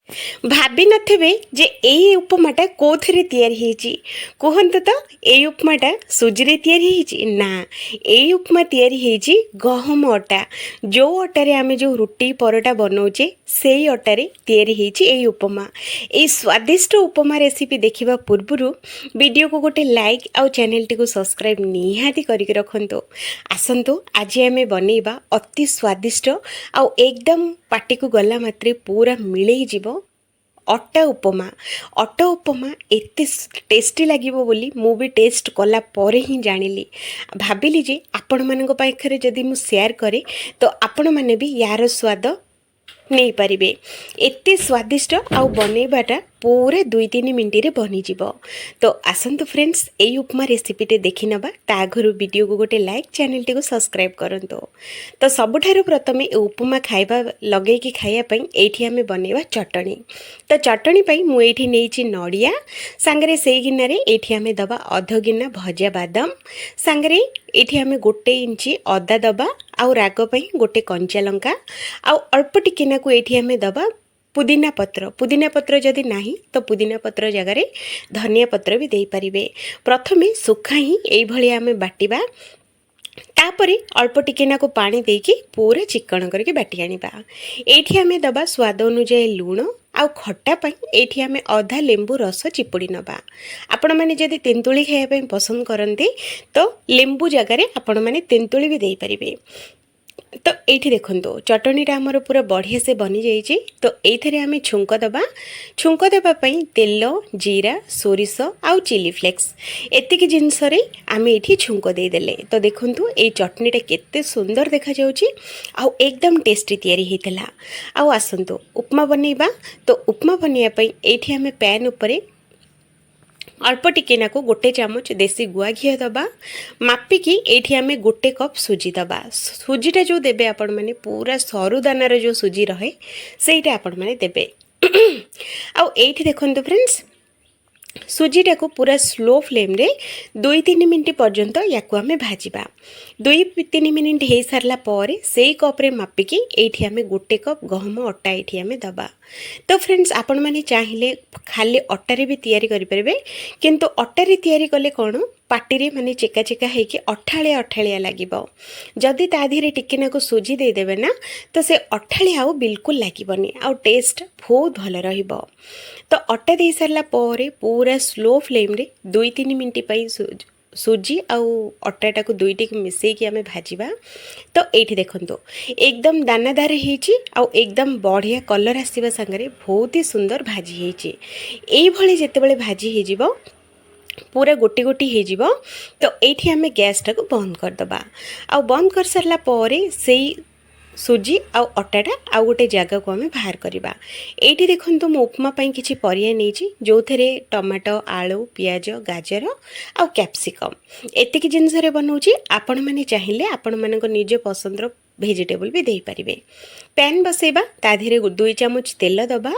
भाभी नथिबे जे एई उपमाटा कोथरे तैयारी हेची कहंतु तो एई उपमाटा सुजीरे तैयारी हेची ना एई उपमा तैयारी हेची गहम अटा जो अटारे आमे जो रुटी परोटा बनाउचे सेई अटारे तैयारी हेची एई उपमा। एई स्वादिष्ट उपमा रेसिपी देखिबा पूर्वरु वीडियो को गोटे लाइक आउ चैनल टी को सब्सक्राइब निहाती करिक रखंतो। आसंतो आज आमे बनेइबा अति स्वादिष्ट आउ एकदम पाटी को गला मात्रे पूरा मिलई जीवो अटा उपमा। अटा उपमा एते टेस्टी लागिबो बोली मु भी टेस्ट कला परे ही जानिली। भाबिली जे आपण मानक पाखरे जदि मु शेयर करे तो आपण माने भी यार स्वाद नहीं पारिबे। एते स्वादिष्ट आउ बनेबाटा पूरे 2-3 मिनट रे बनी जीवो। तो आसंतु फ्रेंड्स एई उपमा रेसिपी टे देखि नबा ता आगरु वीडियो को गोटे लाइक चैनल टी को सब्सक्राइब करंतो। तो सबुठारु प्रथमे ए उपमा खाइबा लगे कि खाइया पई एठी हमें बनेबा चटणी। तो चटणी पई मु एठी नेइची नडिया सांगरे सेई गिन्ना रे एठी हमें दबा अध गिन्ना भजा बादाम सांगरे एठी हमें 1 इंची अदा दबा आउ राग पई 1 कंचा लंका आउ अल्प टिकिना को एठी हमें दबा पुदीना पत्र जदि नाही तो पुदीना पत्र जगार धनिया पत्र भी दे पारिबे। प्रथमे सुखा ही एई भली आमे बाटिबा तापरे अल्प टिकेना को पानी देकी पूरा चिकन करके बाटी आनिबा। एठी आमे दबा स्वाद अनुसार लूण आउ खट्टा पई एठी आमे आधा लेंबू रस चिपुड़ी नबा। आपण माने जदि तेंतुली खाया पई पसंद करंती तो लेंबू जगार आपण माने तेंतुली भी दे पारिबे। तो ये देखो चटनीटा आमर पूरा बढ़िया से बनी जाइए। तो ये आम छुंक देवाई तेल जीरा सोरिष आउ चिली फ्लेक्स एतिक जिनस आम ये छुंक देदेले। तो देखो ये चटनीटा केते सुंदर देखा जाउची आउ एकदम टेस्टी तैयारी होता। आउ आसंतु उपमा बनैबा। तो उपमा बनैया ये आम पैन उपरे अल्प टिकेना को 1 चामच देसी गुआ घी दबा मापिकी एठी आमे 1 कप सुजी दबा। सुजीटा जो देबे आपण माने पूरा सरू दानार जो सुजी रहे सेटा आपण माने देबे। आउ एठी देखंतु फ्रेंड्स सुजीटा को पूरा स्लो फ्लेम रे 2-3 मिनट पर्यंत याकु आमे भाजिबा। 2-3 मिनट हो सारला परे सेई कप रे मापिकी एठी आमे 1 कप गहम अटा एठी आमे दबा। तो फ्रेंड्स आपण माने चाहिले खाली अटारे भी तैयारी करि परबे किंतु अटारे तैयारी कले कोन पाटी रे माने चेका चेका है कि अठाळिया लागिबो। जदि ता धीरे टिकेना को सुजी दे देबे ना तो से अठाळिया आउ बिल्कुल लागिबनी आउ टेस्ट बहुत भल रहिबो। तो अटा दे सारला परे पूरा स्लो फ्लेम रे 2-3 मिनट पई सुजी आउ अटाटा को दुईटी मिसई कि आमे भाजिबा। तो एठी देखंतो एकदम दानादार हेची आउ एकदम बढ़िया कलर आसीबा संगरे बहुत ही सुंदर भाजी हेची। एई भली जेतेबेले भाजी हे जिवो पूरा गोटी गोटी हो जिवो। तो एठी आमे गैसटा को बंद कर दबा। आउ बंद कर सारला परे सेई सुजी आउ अटाटा आउ गोटे जगह को आमे बाहर करबा। एठी देखंतु मो उपमा पई किछि परिया नेछि जो थरे टमाटो आलू पियाज गाजर आउ कैप्सिकम एतिक जिनस रे बनौछि। आपण माने चाहिले आपण मानक निज पसंदर भेजिटेबल भी दे पारिबे। पैन बसेबा ता धीरे 2 चामच तेल दबा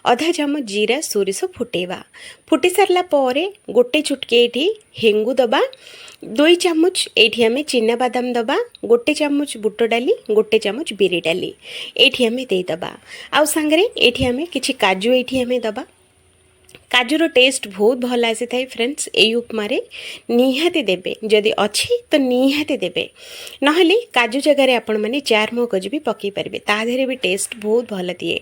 आधा चामच जीरा सोरिष फुटेबा। फुटी सारला परे 1 चुटकी एठी हेंगु दबा 2 चामच एठी हमें चिना बादाम दबा 1 चामच बुट डाली 1 चामच बिरी डाली एठी हमें दे दबा। आउ सांगरे एठी हमें किछि काजू एठी हमें दबा। काजूर टेस्ट बहुत भल आसी थाए फ्रेंड्स। एई उपमा रे निहाती देबे जदि अछि तो निहाती देबे नहले काजू जगार आपण माने 4 मगज भी पकई पारिबे ता धीरे भी टेस्ट बहुत भल दिए।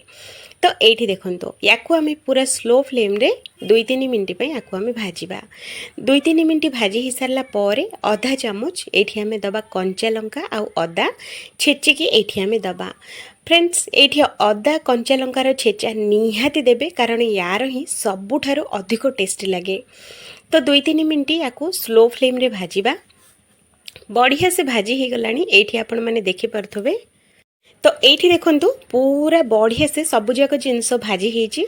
तो एठी देखंतो याकु आमे पूरा स्लो फ्लेम रे 2-3 मिनट पई याकु आमे भाजिबा। 2-3 मिनट भाजी hi सारला परे आधा चामच एठी आमे दबा कंचा लंका आउ अदा छेचिकी एठी आमे दबा। फ्रेंड्स एठी अदा कंचा लंकार छेचा निहाती देबे कारण यार ही सबुठारु अधिक टेस्टी लगे। तो 2-3 मिनट याकु स्लो फ्लेम रे भाजिबा। बढ़िया से भाजी ही गलानी एठी आपण माने देखि परथबे। तो एठी देखंतु पूरा बढ़िया से सबुजाक जिनस भाजी हेची।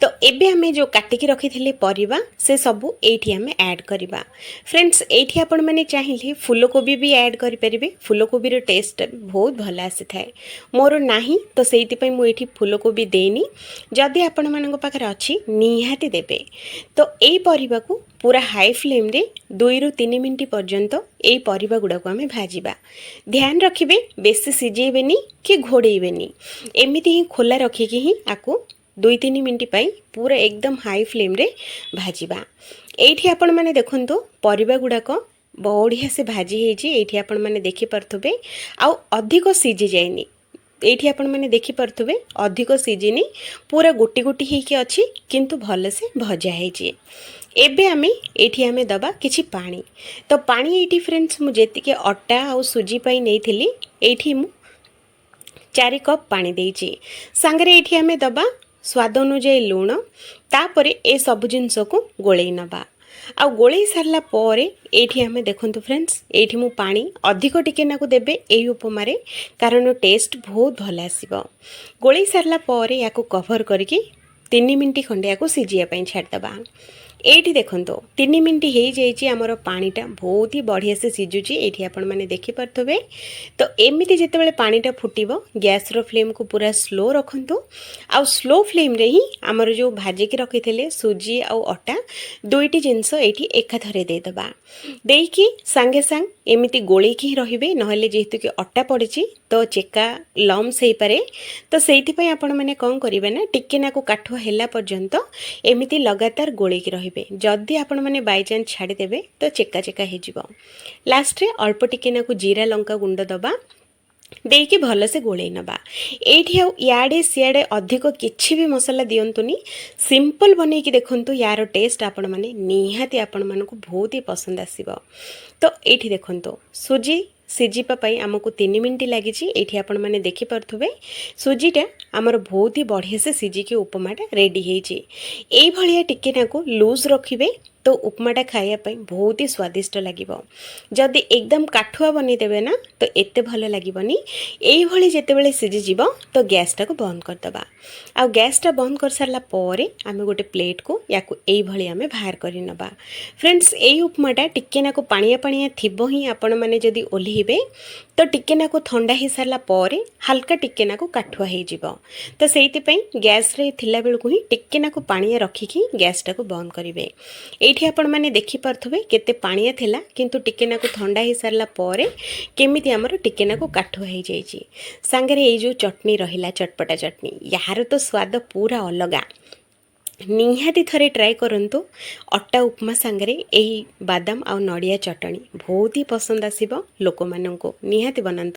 तो एबे हमें जो काटिकी रखी परिबा से सबू एठी हमें ऐड करिबा। फ्रेंड्स एठी आपण माने चाहिए फूलकोबी भी ऐड करि परिबे। फूलकोबी रो टेस्ट बहुत भल आसी थाए मोर नाही तो सेति पई मु एठी फूलकोबी देनी। जदि आपण मानक पाखरे अछि निहाती देबे। तो एई परिबा को पूरा हाई फ्लेम रे 2-3 मिनट पर्यंत एई परिबा गुडा को हमें भाजिबा। ध्यान रखिबे बेसी सिजेबेनी कि घोड़ेबेनी एमिति ही खोला रखिकी ही आकु 2-3 मिनिट पाई पूरा एकदम हाई फ्लेम रे भाजिबा। एठी आपण माने देखंतु परिबा गुडाक बढ़िया से भाजी होइछि। एठी आपण माने देखि परथुबे आ अधिक सिझी जायनी। एठी आपण माने देखि परथुबे अधिक सिझिनी, पूरा गोटी गोटी हेकि अछि किंतु भल से भजा हेछि। एबे आमे एठी आमे दबा किछि पानी। तो पानी एठी फ्रेंड्स मु जेतिके अटा आ सुजी पई नेइथिली एठी मु 4 कप पानी देइछि। सांगरे एठी आमे दबा स्वाद अनुसार लूण, तापरे ए सब जिंस को गोळेई नबा। आ गोळेई सारला परे एठी आमे देखंतु फ्रेंड्स एठी मु पानी अधिक टिके नाकु देबे एई उपमारे, कारण टेस्ट बहुत भल आसीबो। गोळेई सारला परे याकु कवर करके 3 मिनिट खंडे याकु सिजिया पई छाड़ दबा। एठी देखंतु 3 मिनिट हेई जाइछि, हमर पानीटा बहुत ही बढ़िया से सिजुछि। एठी आपण माने देखि परथबे। तो एमिति जेतेबेले पानीटा फुटिबो गैस रो फ्लेम को पूरा स्लो रखंतु। आ स्लो फ्लेम रे ही हमर जो भाजी के रखिथिले सुजी आ अटा दुईटी जिंस एठी एका थरे दे दबा। देइकी संगे संग एमिति गोळी की रहिबे, नहले जेहेतु कि अटा पड़िछि तो चेका लम्स हेई पारे। तो सेइथि पई आपण माने कोन करिवे ना टिके नाकु काठुआ हेला पर्यंत एमिति लगातार गोळी की रहिबे। जदि आपण माने बाय चांस छाड़ी देबे तो चेका चेका हे जिवो। लास्ट रे अल्प टिके नाकु जीरा लंका गुंड दबा, देइकी भल से गोळेई नबा। एठी आ याडे सियाडे अधिक किछि भी मसाला दियंतुनी, सिंपल बनेकी देखंतु यार टेस्ट आपण माने निहाती आपण मानकु बहुत ही पसंद आसीबो। तो एठी देखंतु सुजी सिझिपा पाई आमको 3 मिनिट लागिछि। एठी आपण माने देखि परथुबे सुजीटा आमर बहुत ही बढ़िया से सिझिकी उपमाटा रेडी हेछि। एई भलिया टिके नाकु लूज रखिबे तो उपमाटा खाइया पाई बहुत ही स्वादिष्ट लागिबो। जदि एकदम काठुआ बनी देबे ना तो एते भलो लागिबोनी। एई भली जेतेबेले सिझि जिवो तो गैसटा को बंद कर दबा। आ गैसटा बंद कर सारला परे आमे गोटे प्लेट को याकु एई भली आमे बाहर करि नबा। फ्रेंड्स एई उपमाटा टिके नाकु पानिया पानिया थिबो ही आपण माने जदि ओल्हिबे तो टिके नाकु ठंडा ही सारला परे हल्का टिके नाकु काठुआ हे जिवो। तो सेइति पई गैस रे थिला बेलकु ही टिके नाकु पानिया रखिकी गैसटा को बंद करिवे। एठी आपण माने देखि परथबे केते पानिया थिला किंतु टिके नाकु ठंडा ही सारला परे केमिति हमर टिके नाकु काठुआ हे जाइछि। सांगरे एई जो चटनी रहिला चटपटा चटनी, यार तो स्वाद पूरा अलगा। निहाती थरे ट्राए करंतु। अट्टा उपमा सांगरे एई बादाम आ नड़िया चटनी बहुत ही पसंद आसीबो लोक मानंको। निहाती बनांतु।